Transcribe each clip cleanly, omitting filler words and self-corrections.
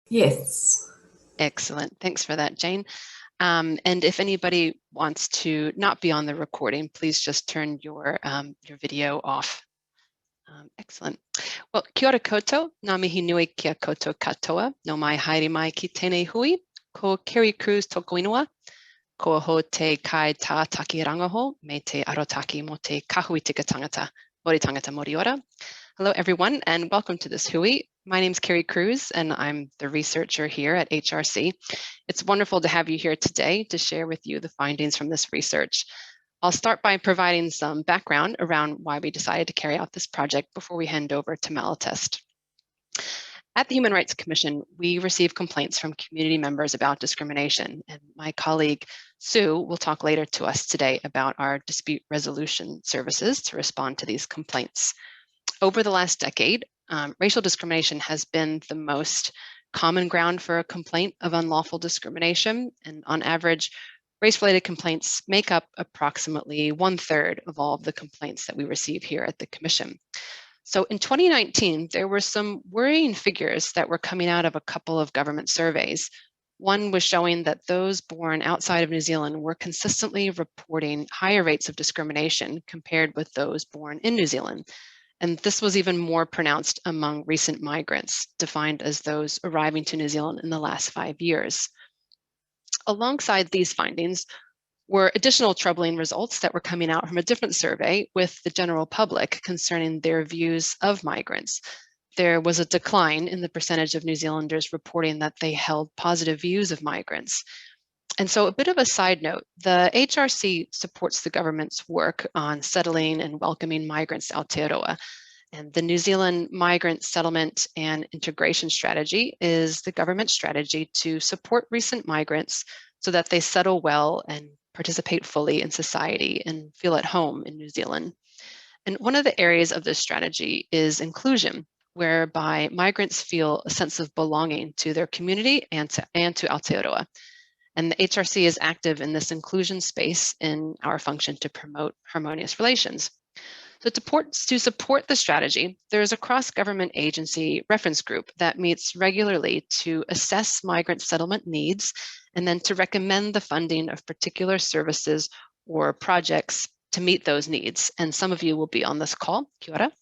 Yes. Excellent. Thanks for that, Jane. And if anybody wants to not be on the recording, please just turn your video off. Excellent. Well, kia ora koutou, ngā mihi nui kia koutou katoa, no mai haere mai ki tēnei hui, ko Carrie Cruz tōku ingoa, ko ho te kai tā taki rangaho, me te arotaki mo te kahui tika tangata, mori tangata mori ora. Hello, everyone, and welcome to this hui. My name is Carrie Cruz, and I'm the researcher here at HRC. It's wonderful to have you here today to share with you the findings from this research. I'll start by providing some background around why we decided to carry out this project before we hand over to Malatest. At the Human Rights Commission, we receive complaints from community members about discrimination, and my colleague Sue will talk later to us today about our dispute resolution services to respond to these complaints. Over the last decade, racial discrimination has been the most common ground for a complaint of unlawful discrimination, and on average, race-related complaints make up approximately 1/3 of all of the complaints that we receive here at the Commission. So in 2019, there were some worrying figures that were coming out of a couple of government surveys. One was showing that those born outside of New Zealand were consistently reporting higher rates of discrimination compared with those born in New Zealand. And this was even more pronounced among recent migrants, defined as those arriving to New Zealand in the last 5 years. Alongside these findings were additional troubling results that were coming out from a different survey with the general public concerning their views of migrants. There was a decline in the percentage of New Zealanders reporting that they held positive views of migrants. And so, a bit of a side note, the HRC supports the government's work on settling and welcoming migrants to Aotearoa. And the New Zealand Migrant Settlement and Integration Strategy is the government strategy to support recent migrants so that they settle well and participate fully in society and feel at home in New Zealand. And one of the areas of this strategy is inclusion, whereby migrants feel a sense of belonging to their community and to Aotearoa. And the HRC is active in this inclusion space in our function to promote harmonious relations. So to support the strategy, there is a cross-government agency reference group that meets regularly to assess migrant settlement needs and then to recommend the funding of particular services or projects to meet those needs. And some of you will be on this call. Kia ora.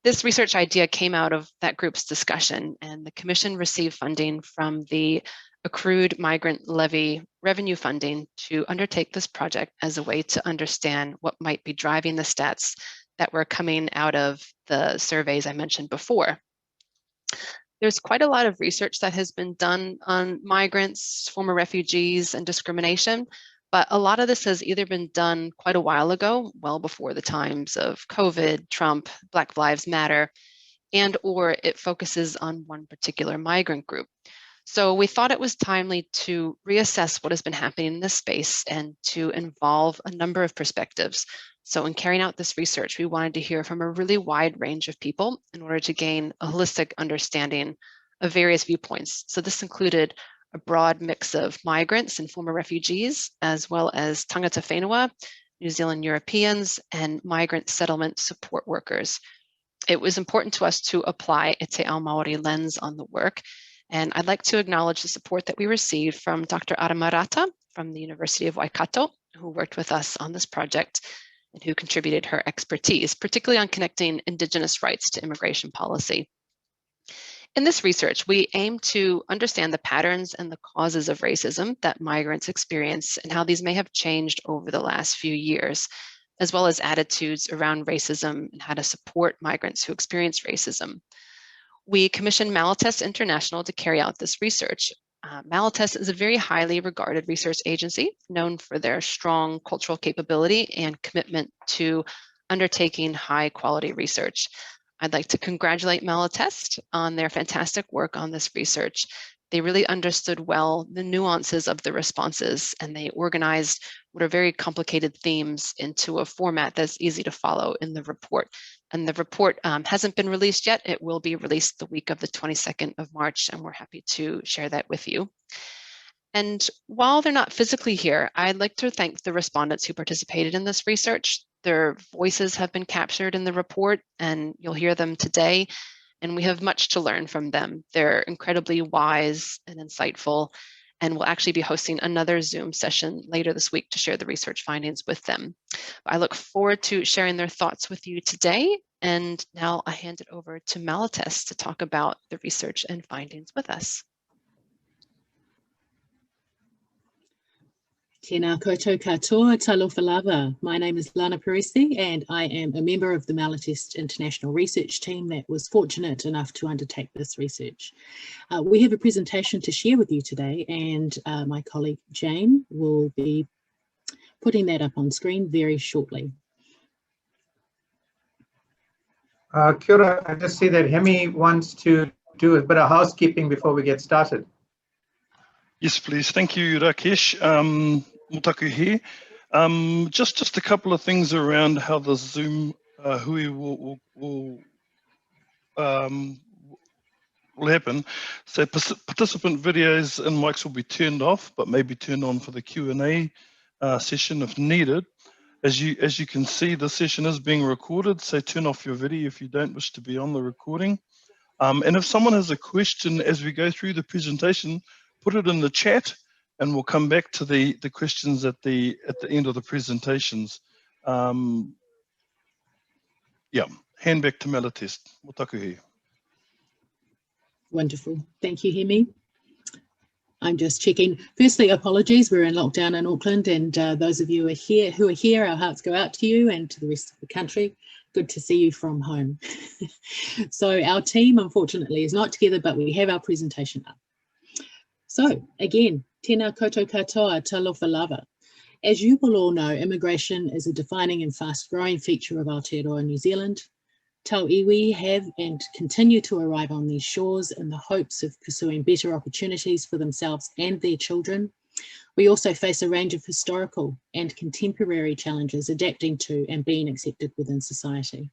This research idea came out of that group's discussion, and the Commission received funding from the accrued migrant levy revenue funding to undertake this project as a way to understand what might be driving the stats that were coming out of the surveys I mentioned before. There's quite a lot of research that has been done on migrants, former refugees, and discrimination, but a lot of this has either been done quite a while ago, well before the times of COVID, Trump, Black Lives Matter, and or it focuses on one particular migrant group. So we thought it was timely to reassess what has been happening in this space and to involve a number of perspectives. So in carrying out this research, we wanted to hear from a really wide range of people in order to gain a holistic understanding of various viewpoints. So this included a broad mix of migrants and former refugees, as well as tangata whenua, New Zealand Europeans, and migrant settlement support workers. It was important to us to apply a Te Ao Māori lens on the work. And I'd like to acknowledge the support that we received from Dr. Aramarata from the University of Waikato, who worked with us on this project and who contributed her expertise, particularly on connecting Indigenous rights to immigration policy. In this research, we aim to understand the patterns and the causes of racism that migrants experience and how these may have changed over the last few years, as well as attitudes around racism and how to support migrants who experience racism. We commissioned Malatest International to carry out this research. Malatest is a very highly regarded research agency known for their strong cultural capability and commitment to undertaking high quality research. I'd like to congratulate Malatest on their fantastic work on this research. They really understood well the nuances of the responses, and they organized what are very complicated themes into a format that's easy to follow in the report. And the report hasn't been released yet. It will be released the week of the 22nd of March, and we're happy to share that with you. And while they're not physically here, I'd like to thank the respondents who participated in this research. Their voices have been captured in the report, and you'll hear them today. and we have much to learn from them. They're incredibly wise and insightful, and we'll actually be hosting another Zoom session later this week to share the research findings with them. I look forward to sharing their thoughts with you today, and now I hand it over to Malatest to talk about the research and findings with us. Tēnā koutou katoa, talofa lava. My name is Lana Peresi, and I am a member of the Malatest International research team that was fortunate enough to undertake this research. We have a presentation to share with you today, and my colleague Jane will be putting that up on screen very shortly. Kia ora. I just see that Hemi wants to do a bit of housekeeping before we get started. Yes, please. Thank you, Rakesh. Mutaku here. Just a couple of things around how the Zoom hui will happen. So participant videos and mics will be turned off, but may be turned on for the Q&A session if needed. As you can see, the session is being recorded, so turn off your video if you don't wish to be on the recording. And if someone has a question as we go through the presentation, put it in the chat, and we'll come back to the questions at the end of the presentations. Yeah, hand back to Malatest. Mutaku here. Wonderful. Thank you, Hemi. I'm just checking. Firstly, apologies. We're in lockdown in Auckland, and those of you who are here, our hearts go out to you and to the rest of the country. Good to see you from home. So our team, unfortunately, is not together, but we have our presentation up. So again, tēnā koutou katoa, talofa lava. As you will all know, immigration is a defining and fast-growing feature of Aotearoa New Zealand. Tau iwi have and continue to arrive on these shores in the hopes of pursuing better opportunities for themselves and their children. We also face a range of historical and contemporary challenges adapting to and being accepted within society.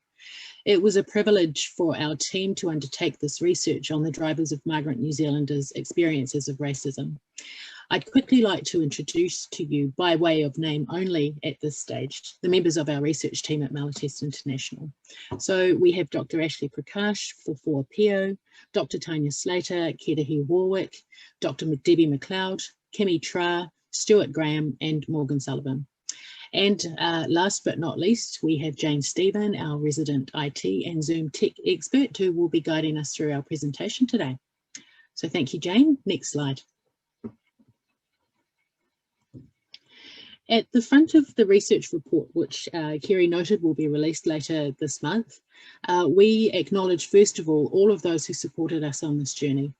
It was a privilege for our team to undertake this research on the drivers of migrant New Zealanders' experiences of racism. I'd quickly like to introduce to you, by way of name only at this stage, the members of our research team at Malatest International. So we have Dr. Ashley Prakash, Fofua Pio, Dr. Tanya Slater, Kedahi Warwick, Dr. Debbie McLeod, Kimmy Tra, Stuart Graham, and Morgan Sullivan. And last but not least, we have Jane Stephen, our resident IT and Zoom tech expert, who will be guiding us through our presentation today. So thank you, Jane. Next slide. At the front of the research report, which Kerry noted will be released later this month, we acknowledge, first of all of those who supported us on this journey.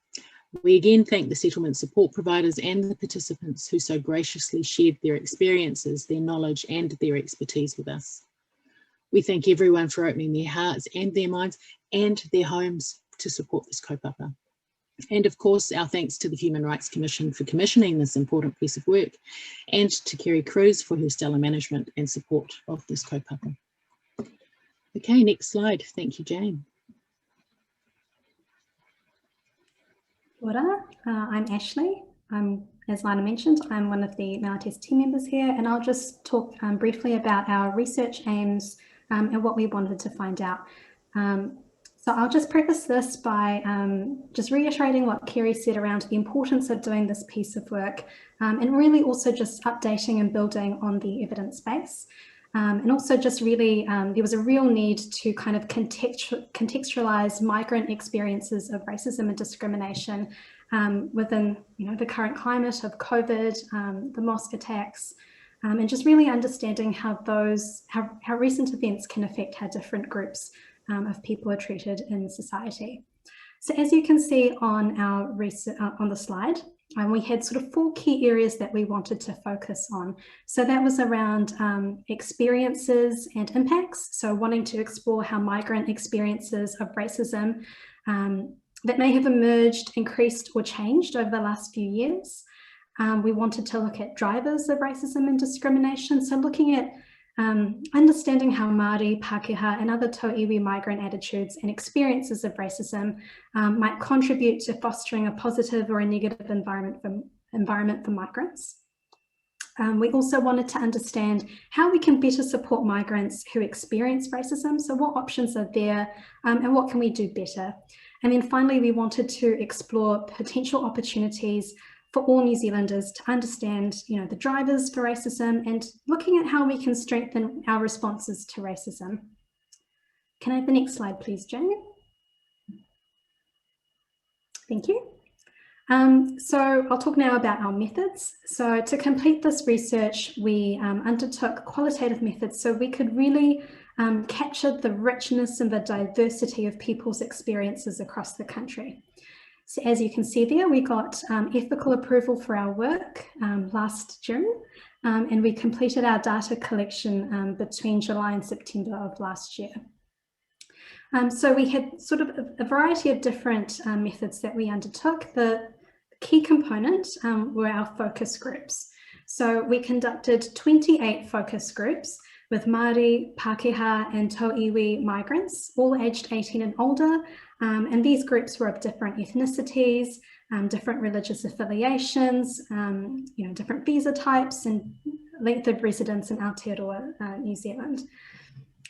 We again thank the settlement support providers and the participants who so graciously shared their experiences, their knowledge and their expertise with us. We thank everyone for opening their hearts and their minds and their homes to support this kaupapa. And of course, our thanks to the Human Rights Commission for commissioning this important piece of work, and to Kerry Cruz for her stellar management and support of this kaupapa. Okay, next slide. Thank you, Jane. Kia ora. I'm Ashley. As Lana mentioned, I'm one of the Malatest team members here, and I'll just talk briefly about our research aims and what we wanted to find out. So I'll just preface this by just reiterating what Kerry said around the importance of doing this piece of work, and really also just updating and building on the evidence base. And also just really, there was a real need to kind of contextualize migrant experiences of racism and discrimination within the current climate of COVID, the mosque attacks, and just really understanding how recent events can affect how different groups of people are treated in society. So as you can see on our on the slide, we had sort of 4 key areas that we wanted to focus on. So that was around experiences and impacts. So wanting to explore how migrant experiences of racism that may have emerged, increased or changed over the last few years. We wanted to look at drivers of racism and discrimination. So looking at understanding how Māori, Pākehā and other tauiwi migrant attitudes and experiences of racism might contribute to fostering a positive or a negative environment for migrants. We also wanted to understand how we can better support migrants who experience racism. So what options are there and what can we do better? And then finally, we wanted to explore potential opportunities for all New Zealanders to understand, the drivers for racism and looking at how we can strengthen our responses to racism. Can I have the next slide, please, Jane? Thank you. So I'll talk now about our methods. So to complete this research, we undertook qualitative methods so we could really capture the richness and the diversity of people's experiences across the country. So as you can see there, we got ethical approval for our work last June, and we completed our data collection between July and September of last year. So we had sort of a variety of different methods that we undertook. The key component were our focus groups. So we conducted 28 focus groups with Māori, Pākehā and Tauiwi migrants, all aged 18 and older. And these groups were of different ethnicities, different religious affiliations, different visa types and length of residence in Aotearoa, New Zealand.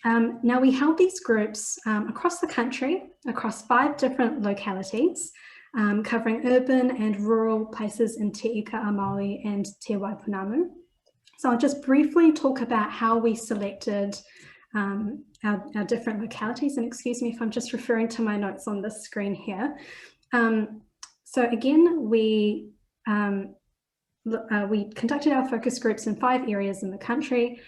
Now we held these groups across the country, across 5 different localities, covering urban and rural places in Te Ika a Māori and Te Waipunamu. So I'll just briefly talk about how we selected our different localities, and excuse me if I'm just referring to my notes on this screen here. So again, we conducted our focus groups in 5 areas in the country: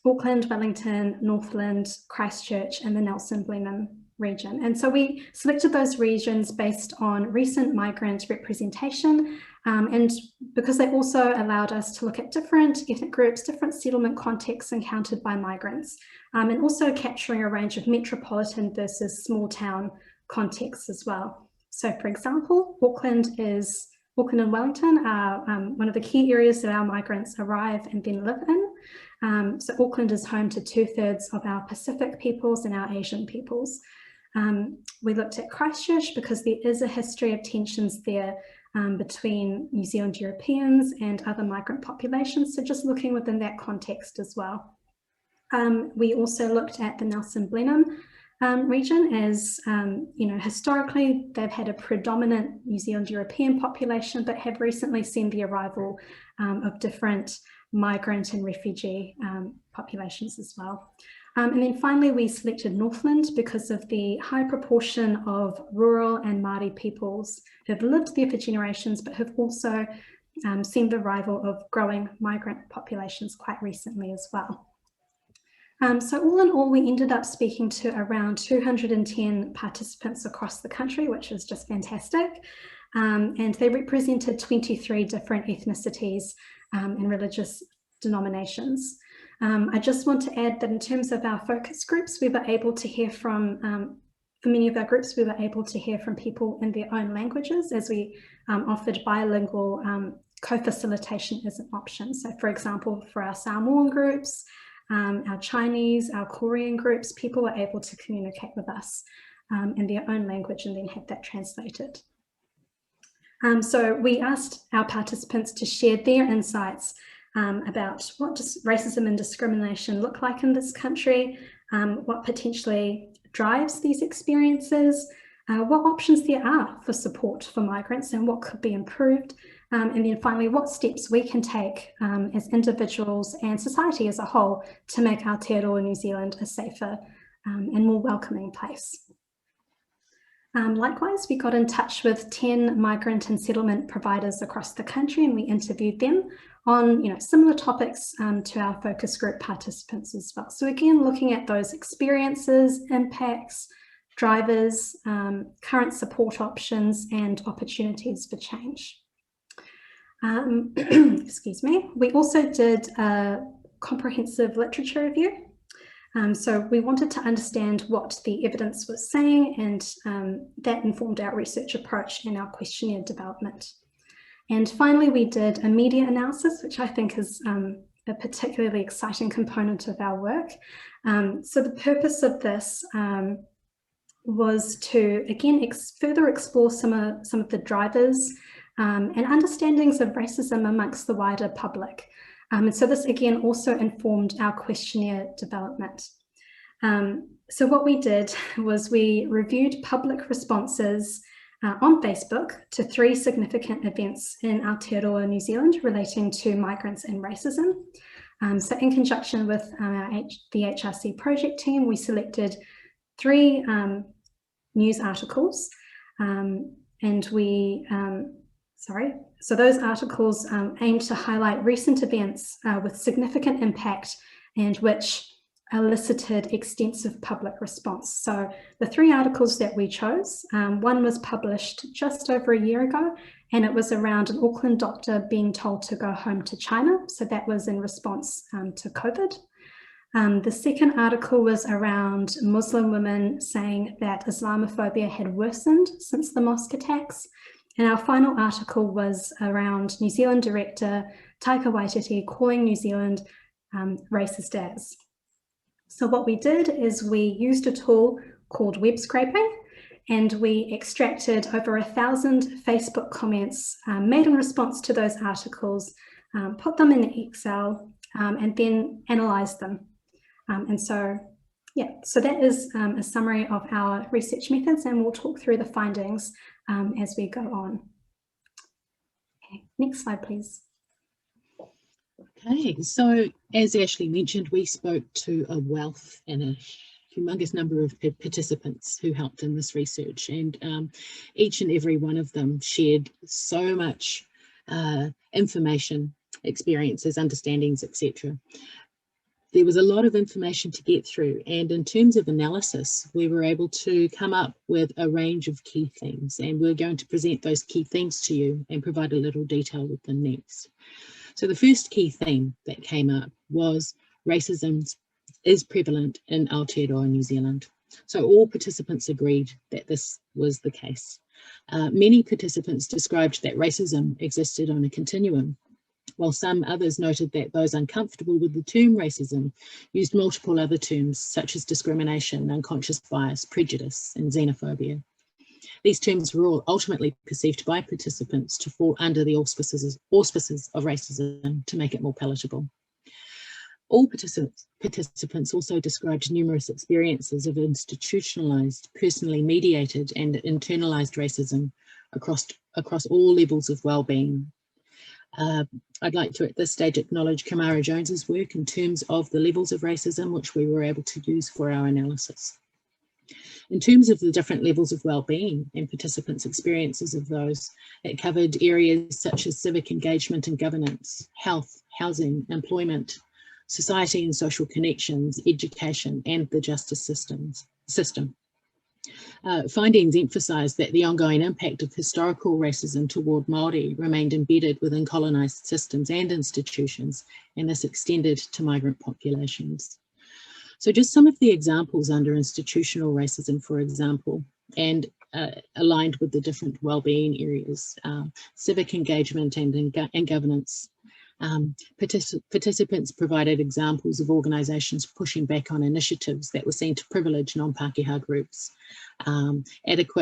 Auckland, Wellington, Northland, Christchurch, and the Nelson Blenheim region. And so we selected those regions based on recent migrant representation, and because they also allowed us to look at different ethnic groups, different settlement contexts encountered by migrants, and also capturing a range of metropolitan versus small town contexts as well. So for example, Auckland and Wellington are one of the key areas that our migrants arrive and then live in. So Auckland is home to 2/3 of our Pacific peoples and our Asian peoples. We looked at Christchurch because there is a history of tensions there between New Zealand Europeans and other migrant populations, so just looking within that context as well. We also looked at the Nelson Blenheim region as, historically they've had a predominant New Zealand European population, but have recently seen the arrival of different migrant and refugee populations as well. And then finally, we selected Northland because of the high proportion of rural and Māori peoples who have lived there for generations, but have also seen the arrival of growing migrant populations quite recently as well. So all in all, we ended up speaking to around 210 participants across the country, which was just fantastic. And they represented 23 different ethnicities and religious denominations. I just want to add that in terms of our focus groups, we were able to hear from, for many of our groups, we were able to hear from people in their own languages, as we offered bilingual co-facilitation as an option. So for example, for our Samoan groups, our Chinese, our Korean groups, people were able to communicate with us in their own language and then have that translated. So we asked our participants to share their insights about what does racism and discrimination look like in this country, what potentially drives these experiences, what options there are for support for migrants and what could be improved, and then finally what steps we can take as individuals and society as a whole to make Aotearoa New Zealand a safer and more welcoming place. Likewise, we got in touch with 10 migrant and settlement providers across the country, and we interviewed them on similar topics to our focus group participants as well. So again, looking at those experiences, impacts, drivers, current support options and opportunities for change. Excuse me. We also did a comprehensive literature review. So we wanted to understand what the evidence was saying, and that informed our research approach and our questionnaire development. And finally, we did a media analysis, which I think is a particularly exciting component of our work. So the purpose of this was to, again, further explore some of the drivers and understandings of racism amongst the wider public. And so this again also informed our questionnaire development. So what we did was we reviewed public responses on Facebook to 3 significant events in Aotearoa, New Zealand relating to migrants and racism. So in conjunction with the HRC project team, we selected 3 news articles and we, so those articles aim to highlight recent events with significant impact and which elicited extensive public response. So the 3 articles that we chose, one was published just over a year ago, and it was around an Auckland doctor being told to go home to China. So that was in response to COVID. The second article was around Muslim women saying that Islamophobia had worsened since the mosque attacks. And our final article was around New Zealand director Taika Waititi calling New Zealand racist as. So what we did is we used a tool called web scraping, and we extracted over 1,000 Facebook comments made in response to those articles, put them in Excel, and then analysed them. And so, yeah, so that is a summary of our research methods, and we'll talk through the findings as we go on. Okay, next slide, please. Okay, so as Ashley mentioned, we spoke to a wealth and a humongous number of participants who helped in this research, and each and every one of them shared so much information, experiences, understandings, etc. There was a lot of information to get through, and in terms of analysis, we were able to come up with a range of key themes, and we're going to present those key themes to you and provide a little detail with them next. So the first key theme that came up was racism is prevalent in Aotearoa, New Zealand. So all participants agreed that this was the case. Many participants described that racism existed on a continuum, while some others noted that those uncomfortable with the term racism used multiple other terms such as discrimination, unconscious bias, prejudice, and xenophobia. These terms were all ultimately perceived by participants to fall under the auspices of racism to make it more palatable. All participants also described numerous experiences of institutionalized, personally mediated and internalized racism across all levels of well-being. I'd like to at this stage acknowledge Kamara Jones's work in terms of the levels of racism which we were able to use for our analysis. In terms of the different levels of well-being and participants' experiences of those, it covered areas such as civic engagement and governance, health, housing, employment, society and social connections, education, and the justice system. Findings emphasised that the ongoing impact of historical racism toward Māori remained embedded within colonised systems and institutions, and this extended to migrant populations. So just some of the examples under institutional racism, for example, and aligned with the different wellbeing areas, civic engagement and governance. Participants provided examples of organisations pushing back on initiatives that were seen to privilege non-Pākehā groups,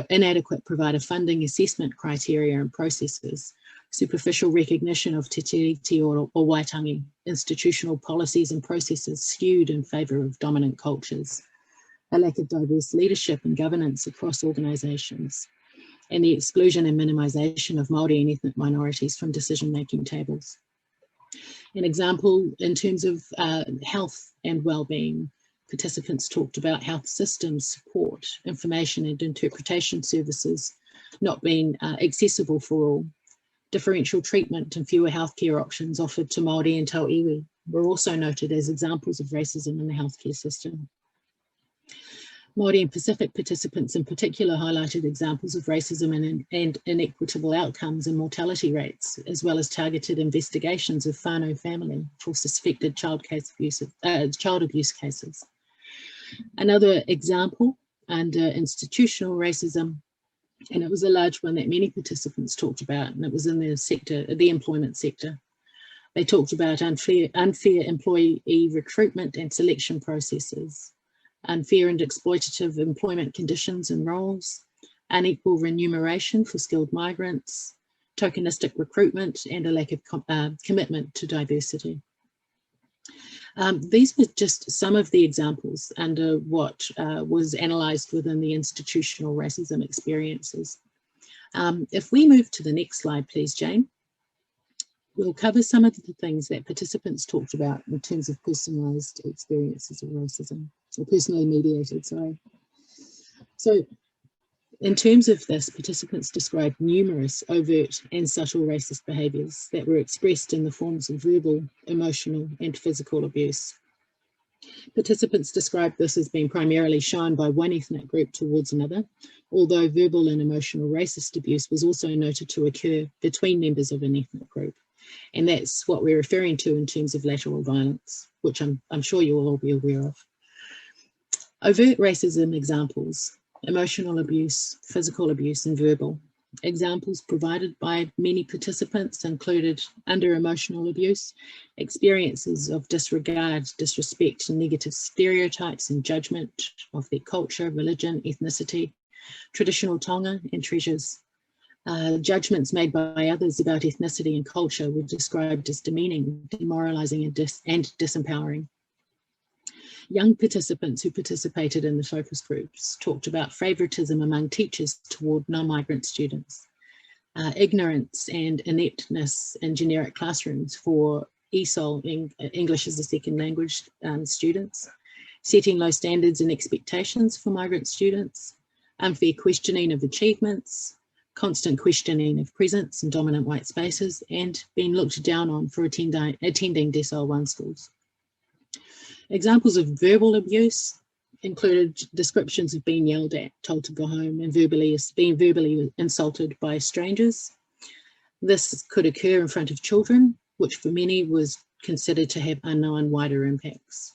inadequate provider funding, assessment criteria and processes, superficial recognition of te tiriti or waitangi, institutional policies and processes skewed in favour of dominant cultures, a lack of diverse leadership and governance across organisations, and the exclusion and minimisation of Māori and ethnic minorities from decision-making tables. An example in terms of health and well-being, participants talked about health systems, support, information and interpretation services not being accessible for all. Differential treatment and fewer healthcare options offered to Māori and tauiwi were also noted as examples of racism in the healthcare system. Māori and Pacific participants in particular highlighted examples of racism and inequitable outcomes and mortality rates, as well as targeted investigations of whānau family for suspected child abuse cases. Another example under institutional racism, and it was a large one that many participants talked about, and it was in the employment sector. They talked about unfair employee recruitment and selection processes, unfair and exploitative employment conditions and roles, unequal remuneration for skilled migrants, tokenistic recruitment, and a lack of commitment to diversity. These were just some of the examples under what was analysed within the institutional racism experiences. If we move to the next slide, please, Jane, we'll cover some of the things that participants talked about in terms of personalised experiences of racism, or personally mediated, sorry. So in terms of this, participants described numerous overt and subtle racist behaviours that were expressed in the forms of verbal, emotional and physical abuse. Participants described this as being primarily shown by one ethnic group towards another, although verbal and emotional racist abuse was also noted to occur between members of an ethnic group. And that's what we're referring to in terms of lateral violence, which I'm sure you will all be aware of. Overt racism examples: emotional abuse, physical abuse and verbal. Examples provided by many participants included, under emotional abuse, experiences of disregard, disrespect and negative stereotypes and judgment of their culture, religion, ethnicity, traditional tonga and treasures. Judgments made by others about ethnicity and culture were described as demeaning, demoralising and disempowering. Young participants who participated in the focus groups talked about favouritism among teachers toward non-migrant students, ignorance and ineptness in generic classrooms for ESOL, English as a second language students, setting low standards and expectations for migrant students, unfair questioning of achievements, constant questioning of presence in dominant white spaces, and being looked down on for attending Decile 1 schools. Examples of verbal abuse included descriptions of being yelled at, told to go home, and being verbally insulted by strangers. This could occur in front of children, which for many was considered to have unknown wider impacts.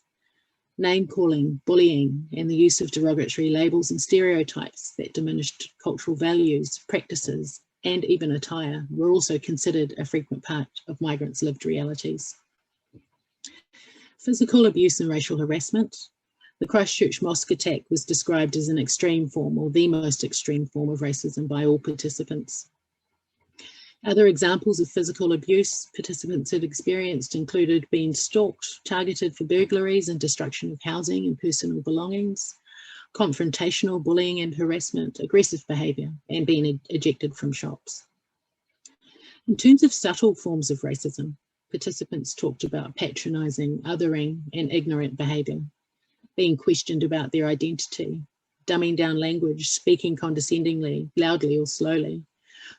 Name calling, bullying, and the use of derogatory labels and stereotypes that diminished cultural values, practices, and even attire were also considered a frequent part of migrants' lived realities. Physical abuse and racial harassment. The Christchurch mosque attack was described as an extreme form, or the most extreme form of racism by all participants. Other examples of physical abuse participants had experienced included being stalked, targeted for burglaries and destruction of housing and personal belongings, confrontational bullying and harassment, aggressive behaviour, and being ejected from shops. In terms of subtle forms of racism, participants talked about patronising, othering, and ignorant behaviour, being questioned about their identity, dumbing down language, speaking condescendingly, loudly or slowly,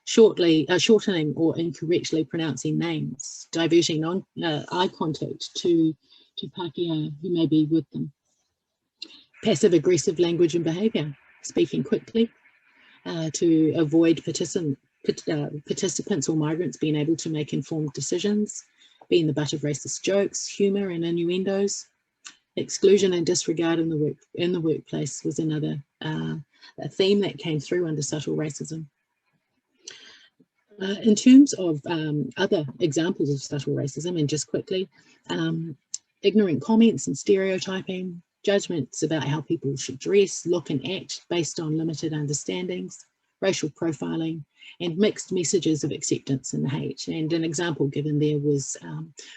shortening or incorrectly pronouncing names, diverting eye contact to Pākehā who may be with them. Passive aggressive language and behaviour, speaking quickly to avoid participants or migrants being able to make informed decisions, being the butt of racist jokes, humour and innuendos. Exclusion and disregard in the workplace was another a theme that came through under subtle racism. In terms of other examples of subtle racism, and just quickly, ignorant comments and stereotyping, judgments about how people should dress, look and act based on limited understandings, racial profiling, and mixed messages of acceptance and hate. And an example given there was,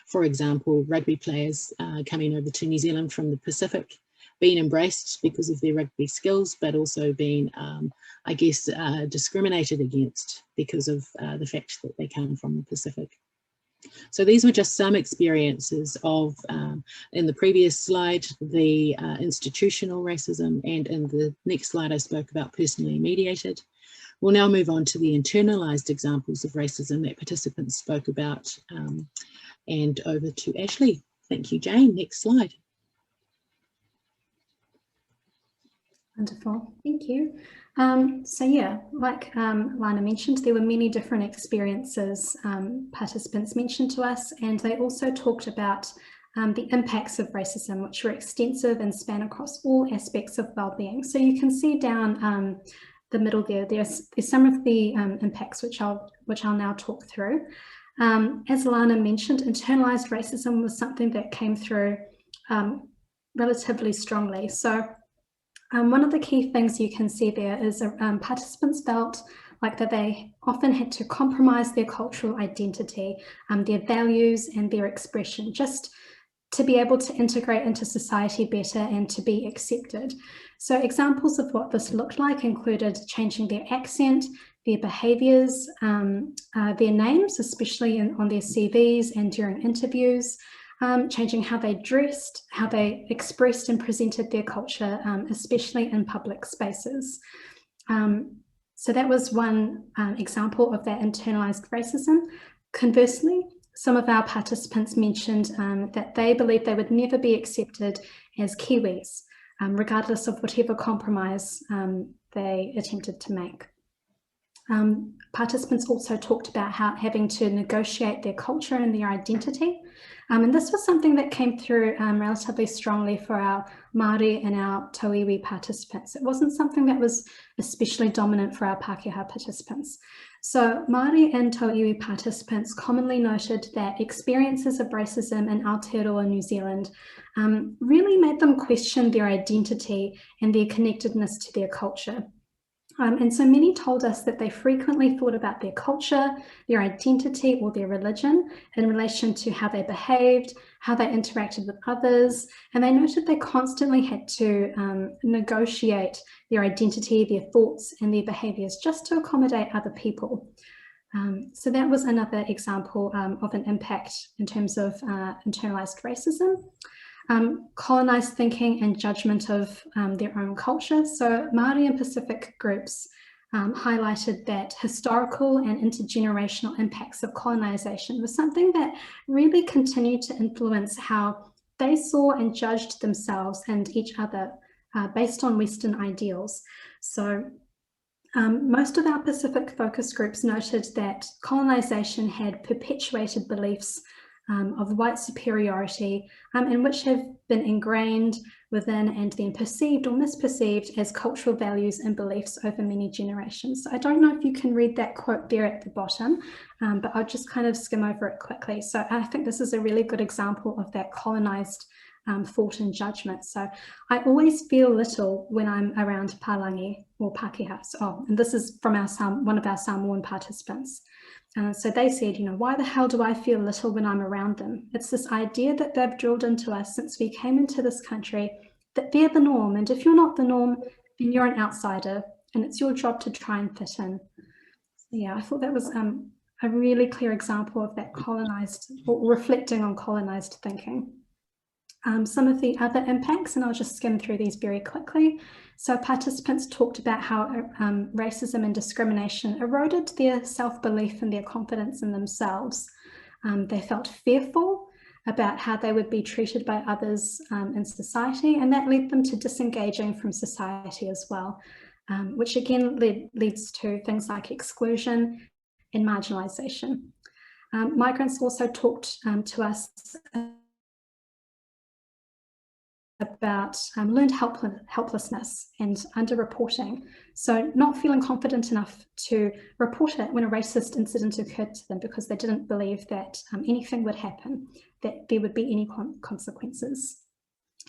for example, rugby players coming over to New Zealand from the Pacific, being embraced because of their rugby skills, but also being, I guess, discriminated against because of the fact that they come from the Pacific. So these were just some experiences of, in the previous slide, the institutional racism, and in the next slide I spoke about personally mediated. We'll now move on to the internalised examples of racism that participants spoke about, and over to Ashley. Thank you, Jane. Next slide. Wonderful, thank you. So yeah, like Lana mentioned, there were many different experiences participants mentioned to us, and they also talked about the impacts of racism, which were extensive and span across all aspects of wellbeing. So you can see down the middle there's some of the impacts which I'll now talk through. As Lana mentioned, internalized racism was something that came through relatively strongly. So one of the key things you can see there is participants felt like that they often had to compromise their cultural identity, their values and their expression, just to be able to integrate into society better and to be accepted. So examples of what this looked like included changing their accent, their behaviours, their names, especially on their CVs and during interviews, changing how they dressed, how they expressed and presented their culture, especially in public spaces. So that was one example of that internalised racism. Conversely, some of our participants mentioned that they believed they would never be accepted as Kiwis, regardless of whatever compromise they attempted to make. Participants also talked about having to negotiate their culture and their identity. And this was something that came through relatively strongly for our Māori and our Tauiwi participants. It wasn't something that was especially dominant for our Pākehā participants. So Māori and Tauiwi participants commonly noted that experiences of racism in Aotearoa, New Zealand, really made them question their identity and their connectedness to their culture. And so many told us that they frequently thought about their culture, their identity or their religion in relation to how they behaved, how they interacted with others, and they noted they constantly had to negotiate their identity, their thoughts and their behaviours just to accommodate other people. So that was another example of an impact in terms of internalised racism. Colonised thinking and judgment of their own culture. So Māori and Pacific groups highlighted that historical and intergenerational impacts of colonisation was something that really continued to influence how they saw and judged themselves and each other based on Western ideals. So most of our Pacific focus groups noted that colonisation had perpetuated beliefs of white superiority and which have been ingrained within and then perceived or misperceived as cultural values and beliefs over many generations. So I don't know if you can read that quote there at the bottom, but I'll just kind of skim over it quickly. So I think this is a really good example of that colonised thought and judgment. So I always feel little when I'm around Palangi or Pākehā. And this is from one of our Samoan participants. So they said, why the hell do I feel little when I'm around them? It's this idea that they've drilled into us since we came into this country, that they're the norm. And if you're not the norm, then you're an outsider and it's your job to try and fit in. So yeah, I thought that was a really clear example of that colonised, or reflecting on colonised thinking. Some of the other impacts, and I'll just skim through these very quickly. So participants talked about how racism and discrimination eroded their self-belief and their confidence in themselves. They felt fearful about how they would be treated by others in society, and that led them to disengaging from society as well, which again leads to things like exclusion and marginalisation. Migrants also talked to us about learned helplessness and underreporting. So not feeling confident enough to report it when a racist incident occurred to them because they didn't believe that anything would happen, that there would be any consequences.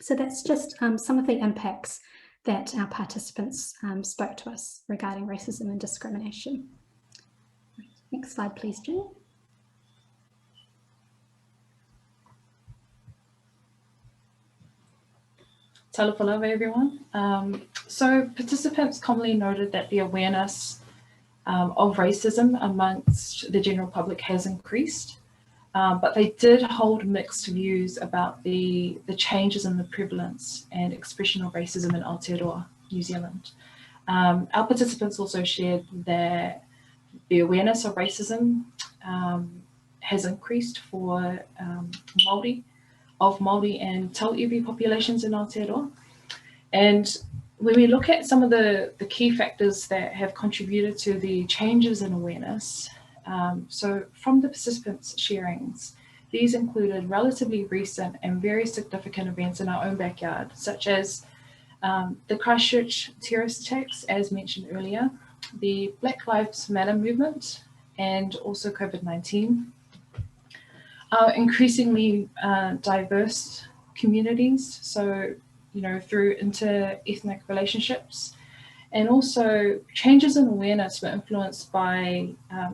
So that's just some of the impacts that our participants spoke to us regarding racism and discrimination. Next slide, please, Jen. Talapalava, everyone. So participants commonly noted that the awareness of racism amongst the general public has increased, but they did hold mixed views about the changes in the prevalence and expression of racism in Aotearoa, New Zealand. Our participants also shared that the awareness of racism has increased for Māori and Tauiwi populations in Aotearoa. And when we look at some of the key factors that have contributed to the changes in awareness, so from the participants' sharings, these included relatively recent and very significant events in our own backyard, such as the Christchurch terrorist attacks, as mentioned earlier, the Black Lives Matter movement, and also COVID-19. Increasingly diverse communities, so through inter-ethnic relationships, And also changes in awareness were influenced by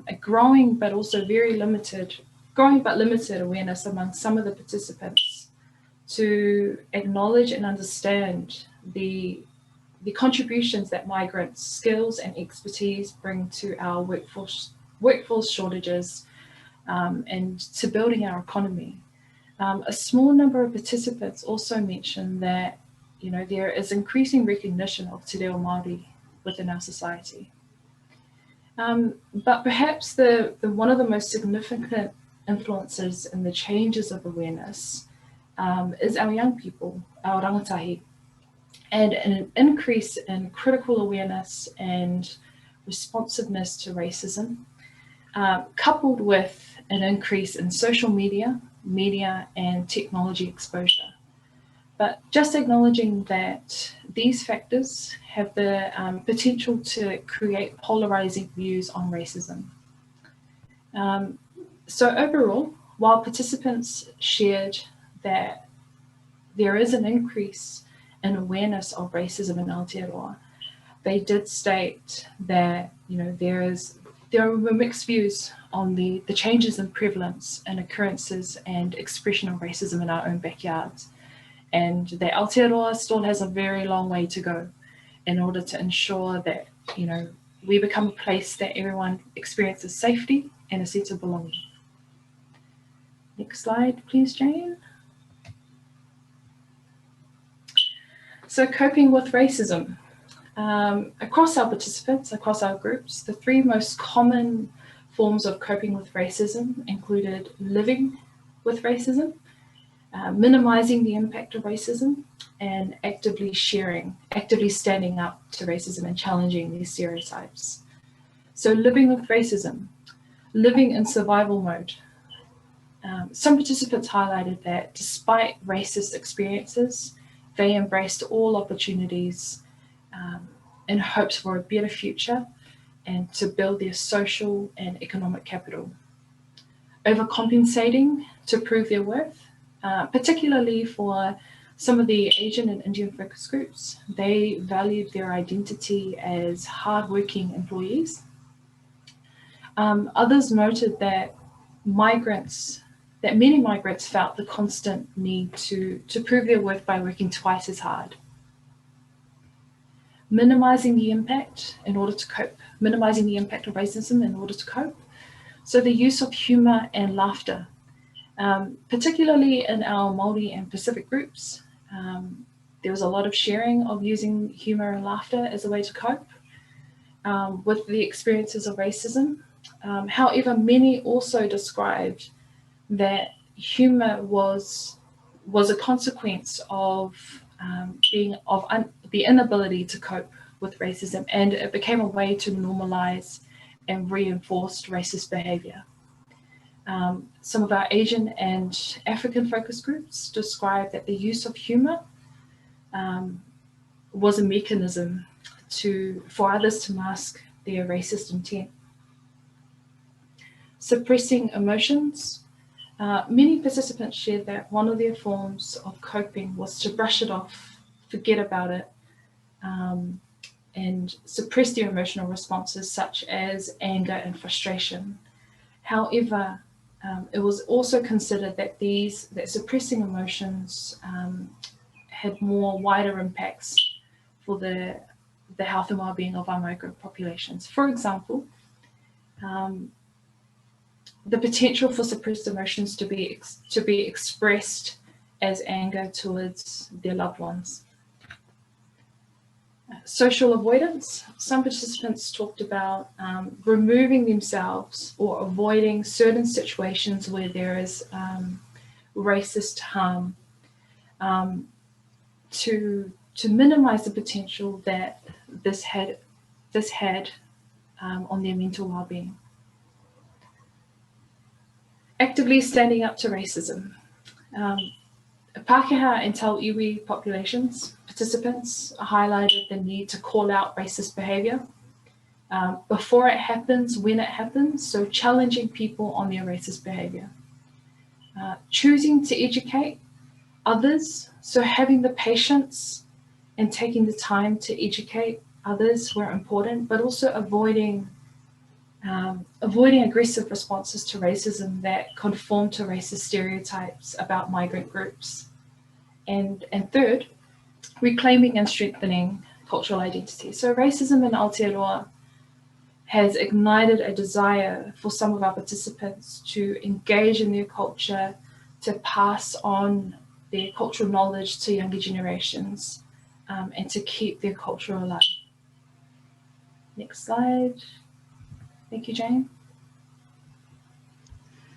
a growing but limited awareness among some of the participants to acknowledge and understand the contributions that migrants' skills and expertise bring to our workforce shortages and to building our economy. A small number of participants also mentioned that there is increasing recognition of Te Reo Māori within our society. But perhaps one of the most significant influences in the changes of awareness is our young people, our rangatahi, and an increase in critical awareness and responsiveness to racism, coupled with an increase in social media, and technology exposure. But just acknowledging that these factors have the potential to create polarizing views on racism. So overall, while participants shared that there is an increase in awareness of racism in Aotearoa, they did state that there were mixed views on the changes in prevalence and occurrences and expression of racism in our own backyards, and that Aotearoa still has a very long way to go in order to ensure that we become a place that everyone experiences safety and a sense of belonging. Next slide, please, Jane. So coping with racism. Across our participants, across our groups, the three most common forms of coping with racism included living with racism, minimizing the impact of racism, and actively standing up to racism and challenging these stereotypes. So living with racism, living in survival mode. Some participants highlighted that despite racist experiences, they embraced all opportunities in hopes for a better future and to build their social and economic capital. Overcompensating to prove their worth, particularly for some of the Asian and Indian focus groups. They valued their identity as hardworking employees. Others noted that many migrants felt the constant need to prove their worth by working twice as hard. Minimizing the impact of racism in order to cope. So the use of humor and laughter, particularly in our Māori and Pacific groups, there was a lot of sharing of using humor and laughter as a way to cope with the experiences of racism. However, many also described that humor was a consequence of the inability to cope with racism, and it became a way to normalize and reinforce racist behavior. Some of our Asian and African focus groups described that the use of humor was a mechanism for others to mask their racist intent. Suppressing emotions. Many participants shared that one of their forms of coping was to brush it off, forget about it, and suppress their emotional responses such as anger and frustration. However, it was also considered that suppressing emotions had more wider impacts for the health and well-being of our migrant populations. For example, the potential for suppressed emotions to be expressed as anger towards their loved ones. Social avoidance. Some participants talked about removing themselves or avoiding certain situations where there is racist harm to minimize the potential that this had on their mental well-being. Actively standing up to racism. Pākehā and Tau Iwi populations, participants highlighted the need to call out racist behaviour before it happens, when it happens, so challenging people on their racist behaviour. Choosing to educate others, so having the patience and taking the time to educate others were important, but also avoiding aggressive responses to racism that conform to racist stereotypes about migrant groups. And third, reclaiming and strengthening cultural identity. So racism in Aotearoa has ignited a desire for some of our participants to engage in their culture, to pass on their cultural knowledge to younger generations, and to keep their culture alive. Next slide. Thank you, Jane.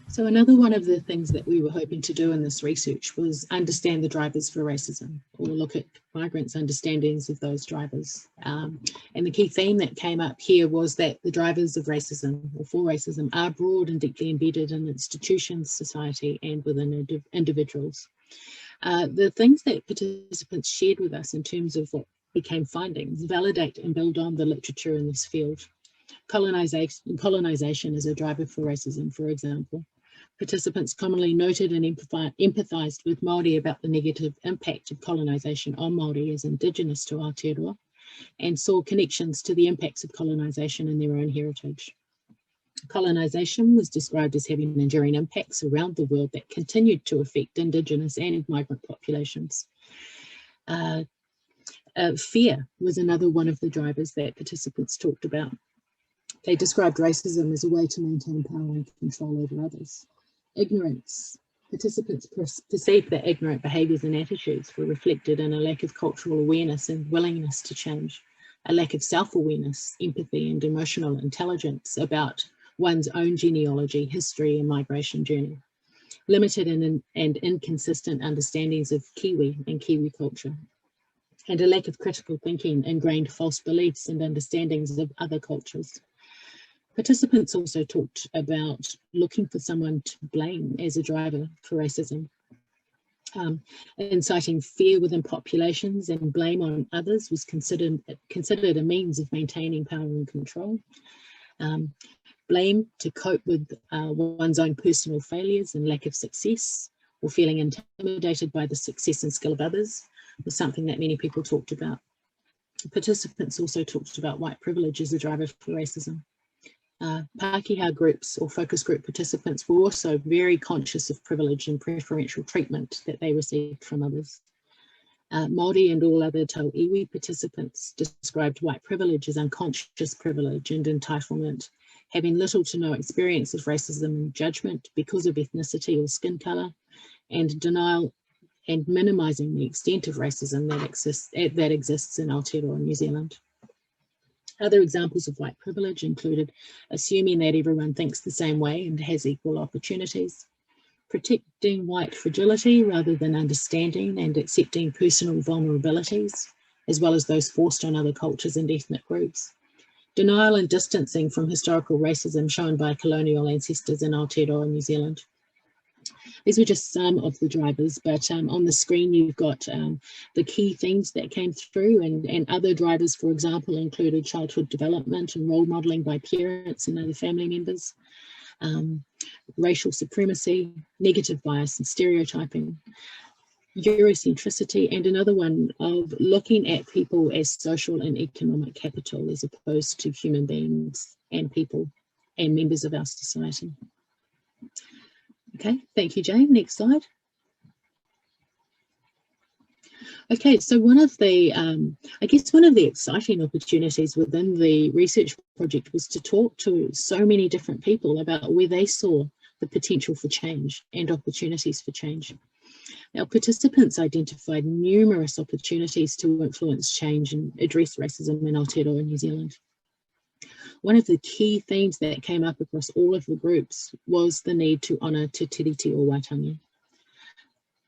So another one of the things that we were hoping to do in this research was understand the drivers for racism, or look at migrants' understandings of those drivers. And the key theme that came up here was that the drivers of racism, or for racism, are broad and deeply embedded in institutions, society, and within individuals. The things that participants shared with us in terms of what became findings validate and build on the literature in this field. Colonization is a driver for racism, for example. Participants commonly noted and empathised with Māori about the negative impact of colonisation on Māori as Indigenous to Aotearoa, and saw connections to the impacts of colonisation in their own heritage. Colonisation was described as having enduring impacts around the world that continued to affect Indigenous and migrant populations. Fear was another one of the drivers that participants talked about. They described racism as a way to maintain power and control over others. Ignorance. Participants perceived that ignorant behaviours and attitudes were reflected in a lack of cultural awareness and willingness to change, a lack of self-awareness, empathy and emotional intelligence about one's own genealogy, history and migration journey, limited and inconsistent understandings of Kiwi and Kiwi culture, and a lack of critical thinking, ingrained false beliefs and understandings of other cultures. Participants also talked about looking for someone to blame as a driver for racism. Inciting fear within populations and blame on others was considered a means of maintaining power and control. Blame to cope with one's own personal failures and lack of success, or feeling intimidated by the success and skill of others, was something that many people talked about. Participants also talked about white privilege as a driver for racism. Pākehā groups or focus group participants were also very conscious of privilege and preferential treatment that they received from others. Māori and all other tau iwi participants described white privilege as unconscious privilege and entitlement, having little to no experience of racism and judgment because of ethnicity or skin colour, and denial and minimising the extent of racism that exists in Aotearoa, New Zealand. Other examples of white privilege included assuming that everyone thinks the same way and has equal opportunities, protecting white fragility rather than understanding and accepting personal vulnerabilities, as well as those forced on other cultures and ethnic groups, denial and distancing from historical racism shown by colonial ancestors in Aotearoa, New Zealand. These were just some of the drivers, but on the screen you've got the key themes that came through, and other drivers, for example, included childhood development and role modelling by parents and other family members, racial supremacy, negative bias and stereotyping, Eurocentricity, and another one of looking at people as social and economic capital as opposed to human beings and people and members of our society. Okay, thank you, Jane. Next slide. Okay, so one of the, I guess one of the exciting opportunities within the research project was to talk to so many different people about where they saw the potential for change and opportunities for change. Our participants identified numerous opportunities to influence change and address racism in Aotearoa, New Zealand. One of the key themes that came up across all of the groups was the need to honour Te Tiriti o Waitangi.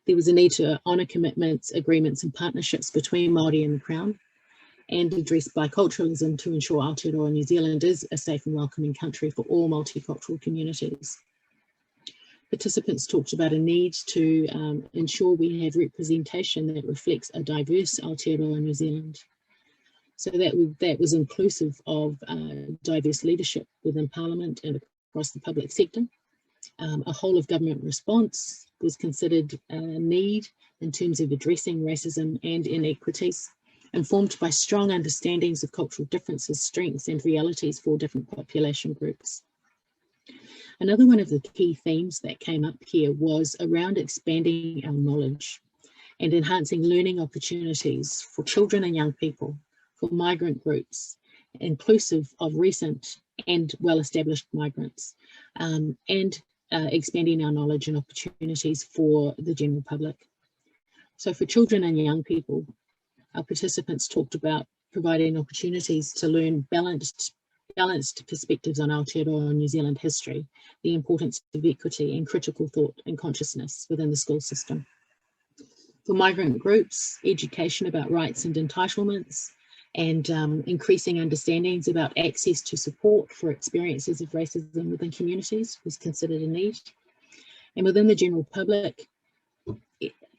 There was a need to honour commitments, agreements and partnerships between Māori and the Crown, and address biculturalism to ensure Aotearoa New Zealand is a safe and welcoming country for all multicultural communities. Participants talked about a need to ensure we have representation that reflects a diverse Aotearoa New Zealand. So that was inclusive of diverse leadership within Parliament and across the public sector. A whole of government response was considered a need in terms of addressing racism and inequities, informed by strong understandings of cultural differences, strengths and realities for different population groups. Another one of the key themes that came up here was around expanding our knowledge and enhancing learning opportunities for children and young people, for migrant groups, inclusive of recent and well-established migrants, and expanding our knowledge and opportunities for the general public. So for children and young people, our participants talked about providing opportunities to learn balanced perspectives on Aotearoa New Zealand history, the importance of equity and critical thought and consciousness within the school system. For migrant groups, education about rights and entitlements, and increasing understandings about access to support for experiences of racism within communities was considered a need. And within the general public,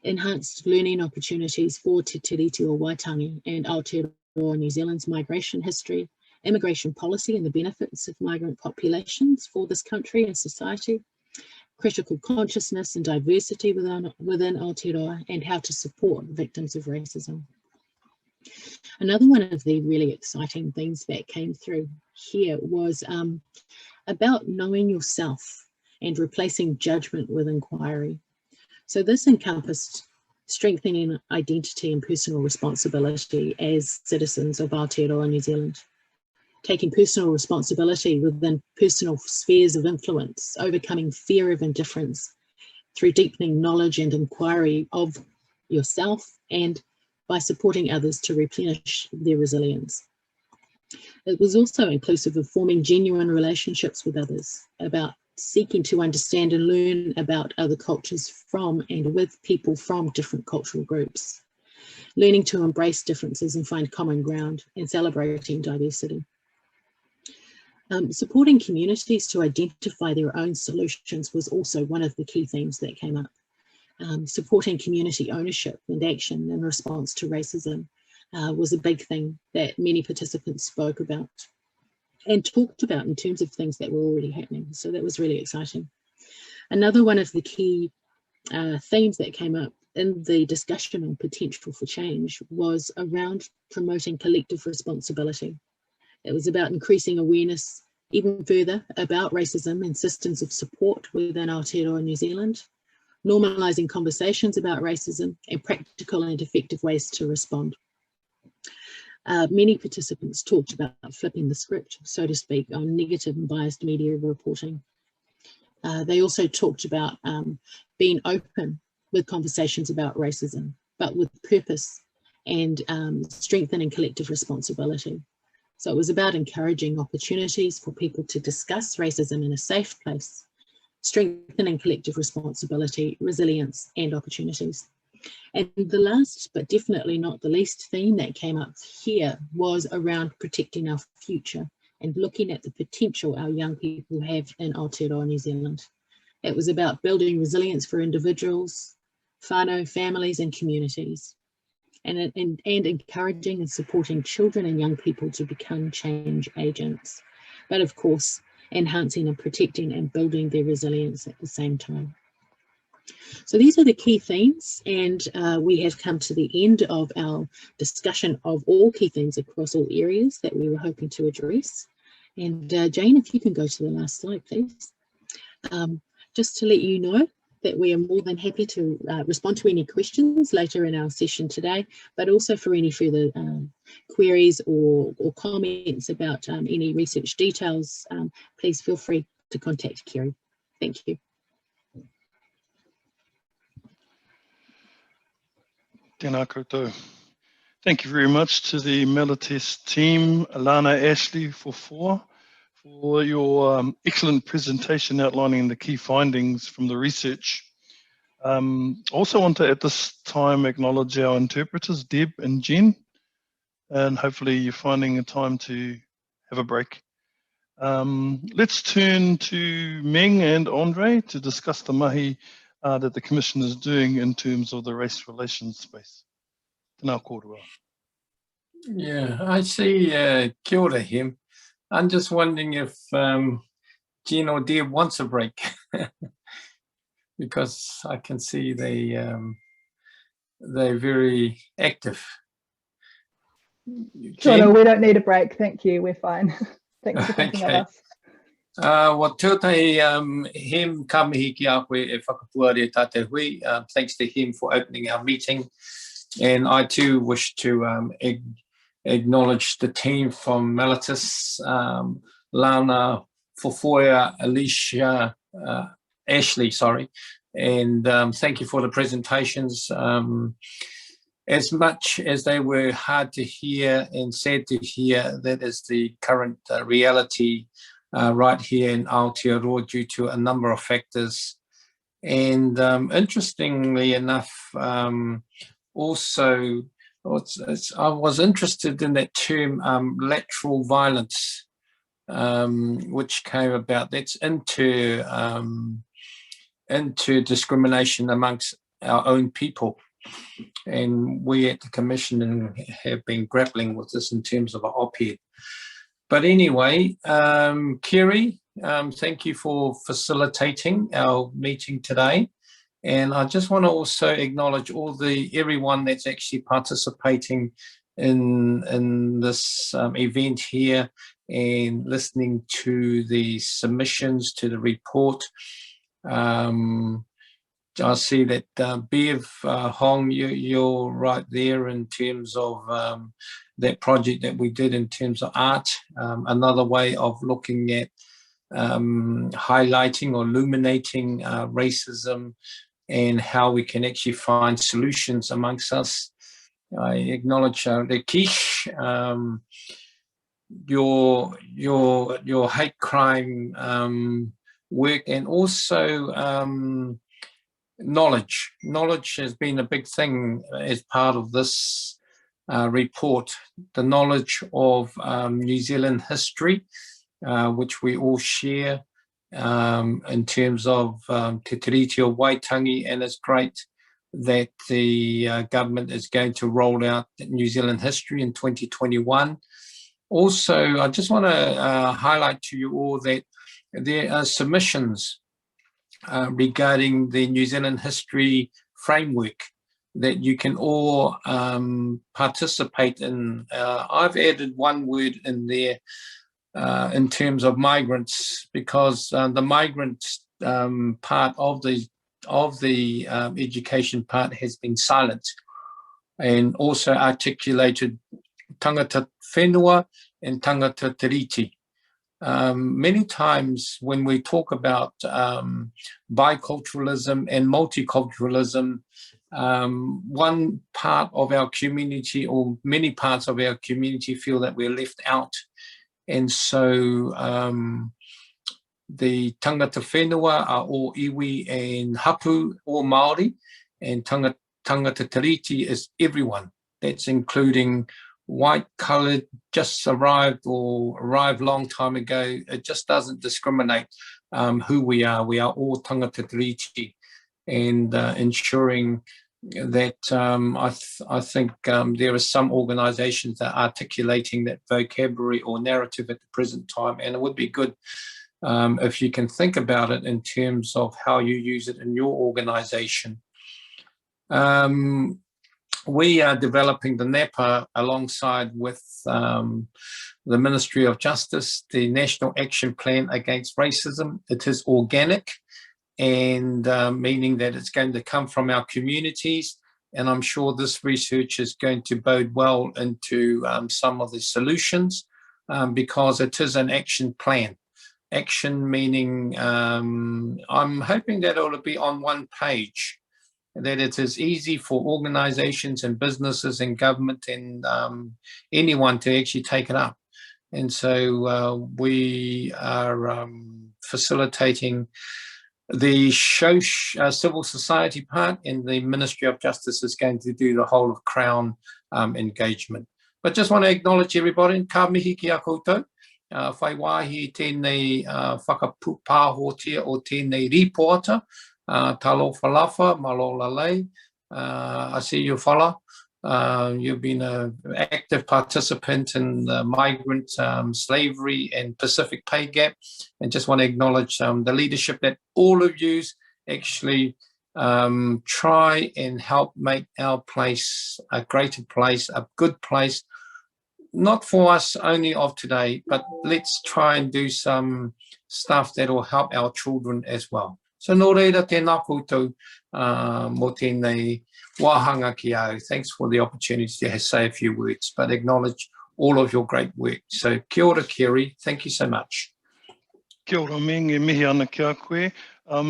enhanced learning opportunities for Te Tiriti o Waitangi and Aotearoa New Zealand's migration history, immigration policy and the benefits of migrant populations for this country and society, critical consciousness and diversity within Aotearoa, and how to support victims of racism. Another one of the really exciting things that came through here was about knowing yourself and replacing judgment with inquiry. So this encompassed strengthening identity and personal responsibility as citizens of Aotearoa New Zealand, taking personal responsibility within personal spheres of influence, overcoming fear of indifference through deepening knowledge and inquiry of yourself, and by supporting others to replenish their resilience. It was also inclusive of forming genuine relationships with others, about seeking to understand and learn about other cultures from and with people from different cultural groups, learning to embrace differences and find common ground, and celebrating diversity. Supporting communities to identify their own solutions was also one of the key themes that came up. Supporting community ownership and action in response to racism was a big thing that many participants spoke about and talked about in terms of things that were already happening. So that was really exciting. Another one of the key themes that came up in the discussion on potential for change was around promoting collective responsibility. It was about increasing awareness even further about racism and systems of support within Aotearoa New Zealand, normalising conversations about racism and practical and effective ways to respond. Many participants talked about flipping the script, so to speak, on negative and biased media reporting. They also talked about being open with conversations about racism, but with purpose and strengthening collective responsibility. So it was about encouraging opportunities for people to discuss racism in a safe place, strengthening collective responsibility, resilience, and opportunities. And the last, but definitely not the least theme that came up here was around protecting our future and looking at the potential our young people have in Aotearoa New Zealand. It was about building resilience for individuals, whānau, families, and communities, and encouraging and supporting children and young people to become change agents. But of course, enhancing and protecting and building their resilience at the same time. So these are the key themes, and we have come to the end of our discussion of all key themes across all areas that we were hoping to address. And Jane, if you can go to the last slide, please. Just to let you know that we are more than happy to respond to any questions later in our session today, but also for any further queries or comments about any research details, please feel free to contact Kerry. Thank you. Tēnā koutou. Thank you very much to the Malatest team, Alana, Ashley, for your excellent presentation outlining the key findings from the research. Also want to at this time acknowledge our interpreters, Deb and Jen, and hopefully you're finding a time to have a break. Let's turn to Meng and Andre to discuss the mahi that the Commission is doing in terms of the race relations space. Tēnā kōrua. Yeah, I see kia ora, him. I'm just wondering if Jean or Deb wants a break because I can see they're very active. Sure, no, Jen? we don't need a break. Thank you. We're fine. Thanks for thinking of Okay. us. Well, tūtai him ka mihi ki a koe e whakapuare tātou hui. Thanks to him for opening our meeting. And I too wish to acknowledge the team from Malatest, Lana, Fofoya, Alicia, Ashley, sorry. And thank you for the presentations. As much as they were hard to hear and sad to hear, that is the current reality right here in Aotearoa due to a number of factors. And interestingly enough, also, I was interested in that term, lateral violence, which came about. That's into discrimination amongst our own people. And we at the Commission have been grappling with this in terms of an op-ed. But anyway, Kerry, thank you for facilitating our meeting today. And I just want to also acknowledge everyone that's actually participating in this event here and listening to the submissions to the report. I see that Bev Hong, you're right there in terms of that project that we did in terms of art, another way of looking at highlighting or illuminating racism and how we can actually find solutions amongst us. I acknowledge Rekish, your hate crime work, and also knowledge. Knowledge has been a big thing as part of this report. The knowledge of New Zealand history, which we all share in terms of Te Tiriti o Waitangi, and it's great that the government is going to roll out New Zealand history in 2021. Also, I just want to highlight to you all that there are submissions regarding the New Zealand history framework that you can all participate in. I've added one word in there in terms of migrants, because the migrants part of the education part has been silent, and also articulated tangata whenua and tangata tiriti. Many times when we talk about biculturalism and multiculturalism, one part of our community, or many parts of our community, feel that we're left out. And so the tangata whenua are all iwi and hapu, all Māori, and tangata tiriti is everyone. That's including white, coloured, just arrived or arrived long time ago. It just doesn't discriminate who we are. We are all tangata tiriti, and ensuring that I think there are some organisations that are articulating that vocabulary or narrative at the present time, and it would be good if you can think about it in terms of how you use it in your organisation. We are developing the NAPA alongside with the Ministry of Justice, the National Action Plan Against Racism. It is organic, and meaning that it's going to come from our communities. And I'm sure this research is going to bode well into some of the solutions because it is an action plan. Action meaning I'm hoping that it will be on one page, that it is easy for organizations and businesses and government and anyone to actually take it up. And so we are facilitating the civil society part, and the Ministry of Justice is going to do the whole of Crown engagement. But just want to acknowledge everybody. Ka mihi ki a koutou. Whai wāhi tēnei whakapāhotia o tēnei reporter. Talo Falafa, Malola Lei. I see you, Fala. You've been an active participant in the migrant slavery and Pacific pay gap, and just want to acknowledge the leadership that all of you actually try and help make our place a greater place, a good place, not for us only of today, but let's try and do some stuff that will help our children as well. So nō reira tēnā koutou mō tēnei wāhanga ki au. Thanks for the opportunity to say a few words, but acknowledge all of your great work. So kia ora, Kerry. Thank you so much. Kia ora, me nge mihi ana ki a koe.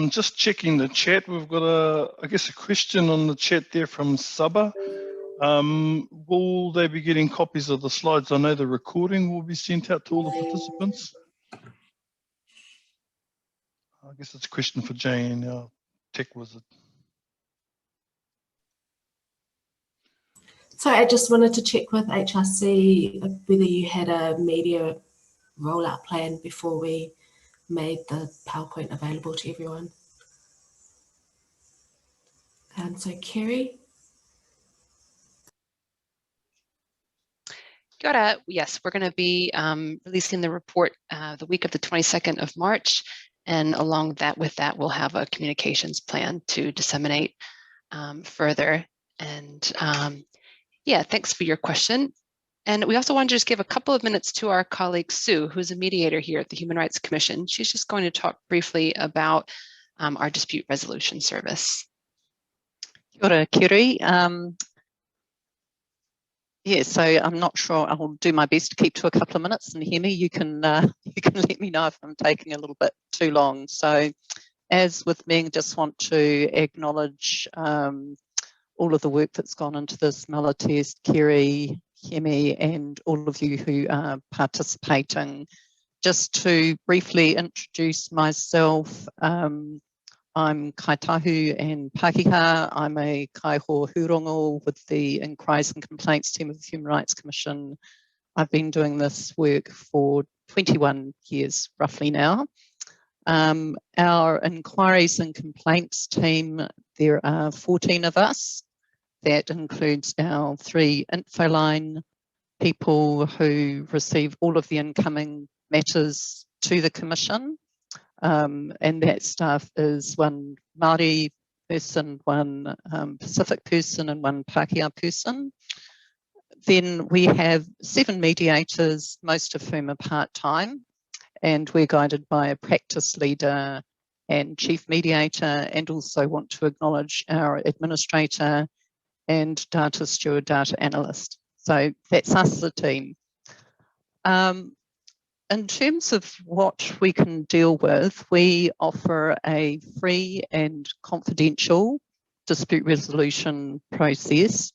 Just checking the chat. We've got I guess a question on the chat there from Saba. Will they be getting copies of the slides? I know the recording will be sent out to all the participants. I guess it's a question for Jane, our tech wizard. So I just wanted to check with HRC whether you had a media rollout plan before we made the PowerPoint available to everyone. So Kerry? Kia ora. Yes, we're going to be releasing the report the week of the 22nd of March. And along with that, we'll have a communications plan to disseminate further. And yeah, thanks for your question. And we also want to just give a couple of minutes to our colleague, Sue, who's a mediator here at the Human Rights Commission. She's just going to talk briefly about our dispute resolution service. Kia ora, Kerry. Yeah, so I'm not sure. I'll do my best to keep to a couple of minutes and hear me. You can let me know if I'm taking a little bit too long. So as with me, I just want to acknowledge all of the work that's gone into this, Malatest, Kerry, Hemi, and all of you who are participating. Just to briefly introduce myself, I'm Kaitahu and Pakeha. I'm a kaiho hurongo with the Inquiries and Complaints team of the Human Rights Commission. I've been doing this work for 21 years roughly now. Our Inquiries and Complaints team, there are 14 of us. That includes our 3 infoline people who receive all of the incoming matters to the Commission. And that staff is 1 Māori person, 1 Pacific person, and 1 Pākehā person. Then we have 7 mediators, most of whom are part-time, and we're guided by a practice leader and chief mediator, and also want to acknowledge our administrator and data steward, data analyst. So that's us, the team. In terms of what we can deal with, we offer a free and confidential dispute resolution process,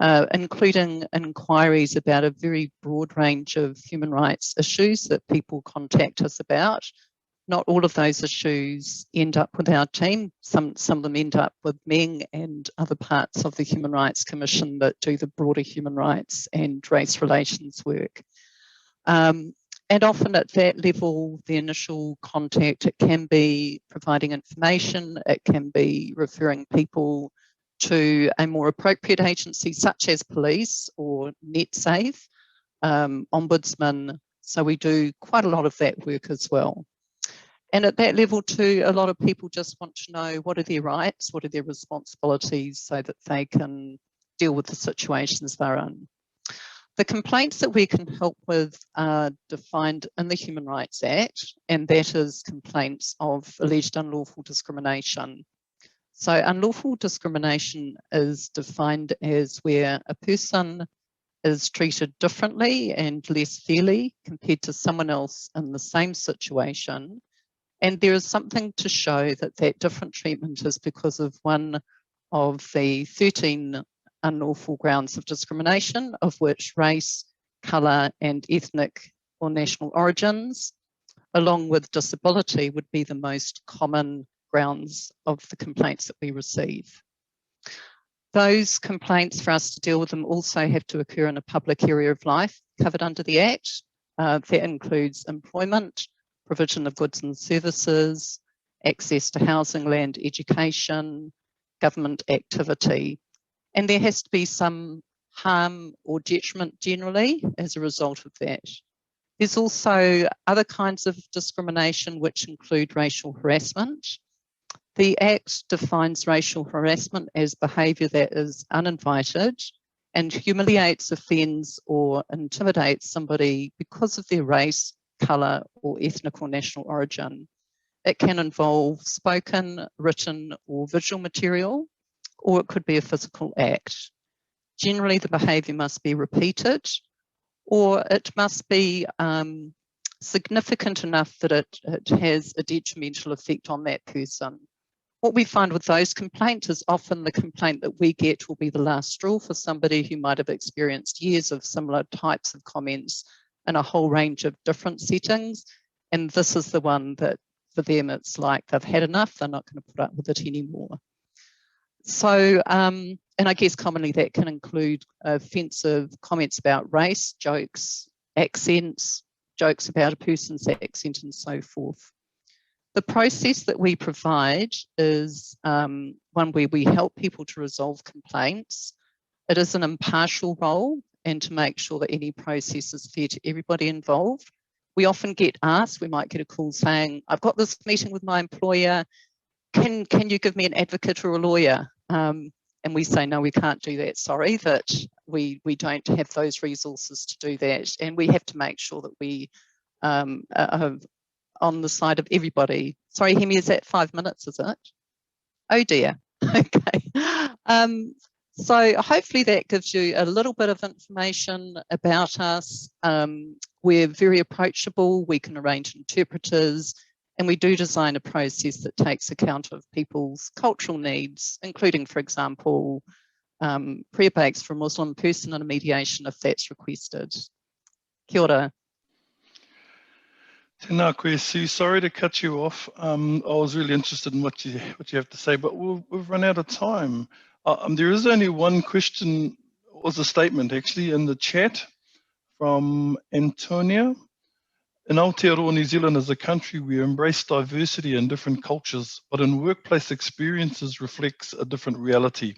including inquiries about a very broad range of human rights issues that people contact us about. Not all of those issues end up with our team. Some of them end up with Meng and other parts of the Human Rights Commission that do the broader human rights and race relations work. And often at that level, the initial contact, it can be providing information, it can be referring people to a more appropriate agency such as police or NetSafe, ombudsman. So we do quite a lot of that work as well. And at that level too, a lot of people just want to know what are their rights, what are their responsibilities so that they can deal with the situations they're in. The complaints that we can help with are defined in the Human Rights Act, and that is complaints of alleged unlawful discrimination. So unlawful discrimination is defined as where a person is treated differently and less fairly compared to someone else in the same situation. And there is something to show that that different treatment is because of one of the 13 unlawful grounds of discrimination, of which race, colour and ethnic or national origins, along with disability, would be the most common grounds of the complaints that we receive. Those complaints, for us to deal with them, also have to occur in a public area of life covered under the Act. That includes employment, provision of goods and services, access to housing, land, education, government activity. And there has to be some harm or detriment generally as a result of that. There's also other kinds of discrimination which include racial harassment. The Act defines racial harassment as behaviour that is uninvited and humiliates, offends, or intimidates somebody because of their race, colour, or ethnic or national origin. It can involve spoken, written, or visual material, or it could be a physical act. Generally, the behaviour must be repeated, or it must be significant enough that it has a detrimental effect on that person. What we find with those complaints is often the complaint that we get will be the last straw for somebody who might have experienced years of similar types of comments in a whole range of different settings. And this is the one that for them, it's like they've had enough, they're not going to put up with it anymore. So, and I guess commonly that can include offensive comments about race, jokes, accents, jokes about a person's accent and so forth. The process that we provide is one where we help people to resolve complaints. It is an impartial role, and to make sure that any process is fair to everybody involved. We often get asked, we might get a call saying, I've got this meeting with my employer, can you give me an advocate or a lawyer? And we say, no, we can't do that, sorry, that we don't have those resources to do that. And we have to make sure that we are on the side of everybody. Sorry, Hemi, is that 5 minutes, is it? Oh dear, okay. So hopefully that gives you a little bit of information about us. We're very approachable, we can arrange interpreters, and we do design a process that takes account of people's cultural needs, including, for example, prayer breaks for a Muslim person and a mediation if that's requested. Kia ora. Tēnā koe, Sue. Sorry to cut you off. I was really interested in what you have to say, but we've run out of time. There is only one question, or a statement actually, in the chat from Antonia. In Aotearoa, New Zealand as a country, we embrace diversity in different cultures, but in workplace experiences reflects a different reality.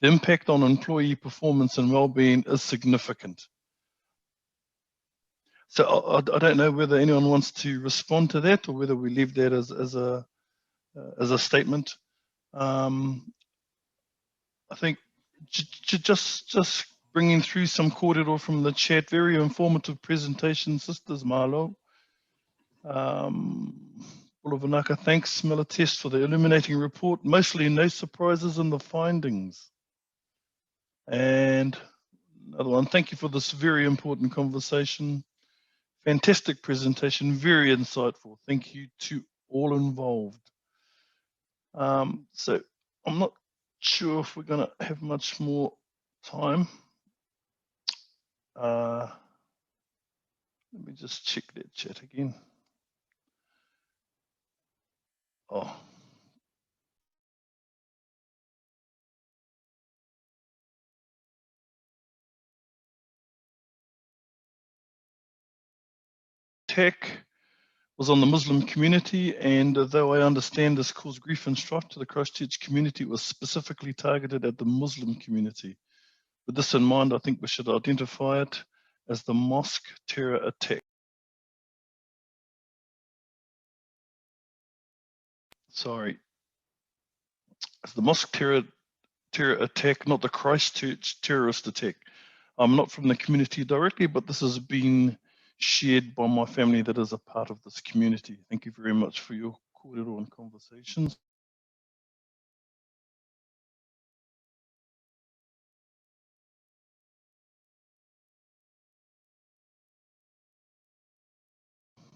The impact on employee performance and well-being is significant. So I don't know whether anyone wants to respond to that or whether we leave that as a statement. I think just bringing through some kōrero from the chat, very informative presentation, Sisters Malo. Bulavanaka, thanks Malatest for the illuminating report. Mostly no surprises in the findings. And another one, thank you for this very important conversation. Fantastic presentation, very insightful. Thank you to all involved. So I'm not sure if we're going to have much more time. Let me just check that chat again. Oh. Attack was on the Muslim community, and though I understand this caused grief and strife to the Christchurch community, it was specifically targeted at the Muslim community. With this in mind, I think we should identify it as the mosque terror attack. Sorry, it's the mosque terror attack, not the Christchurch terrorist attack. I'm not from the community directly, but this has been shared by my family that is a part of this community. Thank you very much for your kōrero and conversations.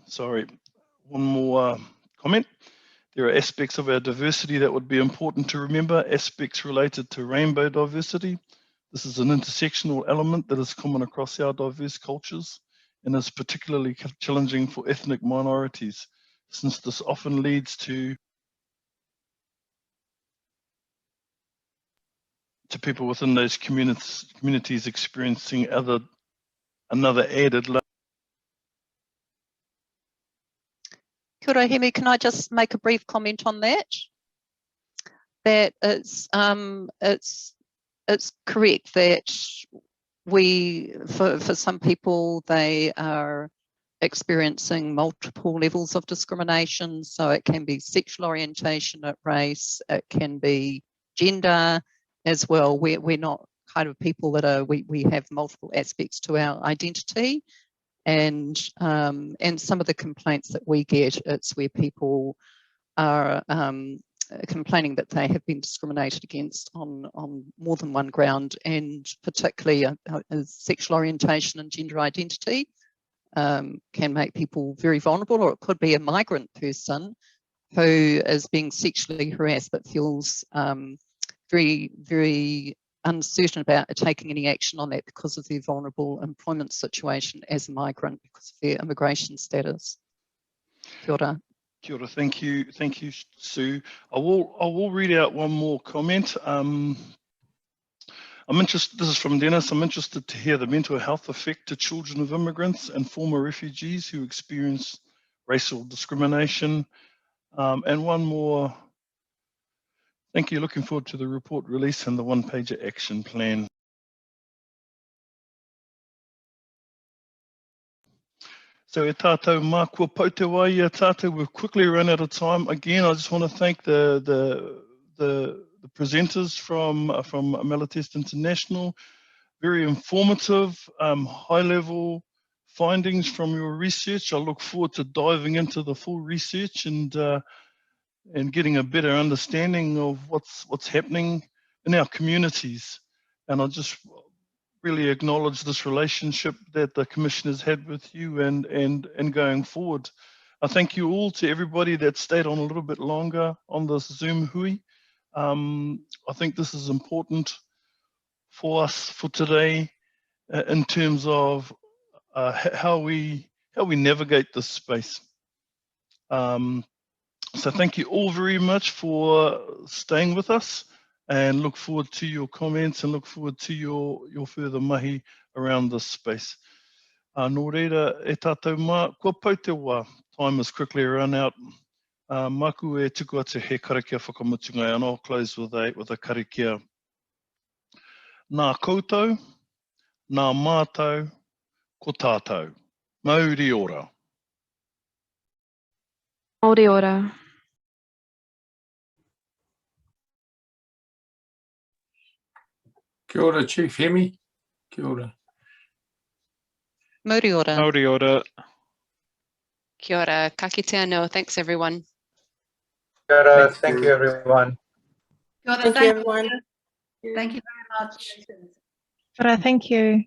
Sorry, one more comment. There are aspects of our diversity that would be important to remember, aspects related to rainbow diversity. This is an intersectional element that is common across our diverse cultures and is particularly challenging for ethnic minorities, since this often leads to people within those communities experiencing another added layer. Kia ora, Hemi, can I just make a brief comment on that? That it's correct that for some people, they are experiencing multiple levels of discrimination. So it can be sexual orientation, race, it can be gender as well. We're not kind of people that we have multiple aspects to our identity, and some of the complaints that we get, it's where people are complaining that they have been discriminated against on more than one ground, and particularly sexual orientation and gender identity can make people very vulnerable. Or it could be a migrant person who is being sexually harassed but feels very, very uncertain about taking any action on that because of their vulnerable employment situation as a migrant because of their immigration status. Kia ora. Kia ora, thank you, Sue. I will read out one more comment. I'm interested, this is from Dennis, I'm interested to hear the mental health effect to children of immigrants and former refugees who experience racial discrimination. And one more, thank you, looking forward to the report release and the one-pager action plan. So e tātou mā kua pau te wai e tātou, we've quickly run out of time. Again, I just want to thank the presenters from Malatest International. Very informative, high-level findings from your research. I look forward to diving into the full research and getting a better understanding of what's happening in our communities. And I just really acknowledge this relationship that the Commission has had with you and going forward. I thank you all, to everybody that stayed on a little bit longer on this Zoom hui. I think this is important for us for today in terms of how we navigate this space. So thank you all very much for staying with us, and look forward to your comments and look forward to your further mahi around this space. Nō reira, e tātou mā, kua pau te wā. Time has quickly run out. Maku e tuku atu he karakia whakamutunga, and I'll close with a karakia. Nā koutou, nā mātou, ko tātou. Mauri ora. Mauri ora. Kia ora, Chief Hemi. Kia ora. Mauri ora. Mauri ora. Kia ora, ka kite anō. Thanks, everyone. Kia ora, thank you, everyone. Thank you, everyone. Thank you very much. Thank you.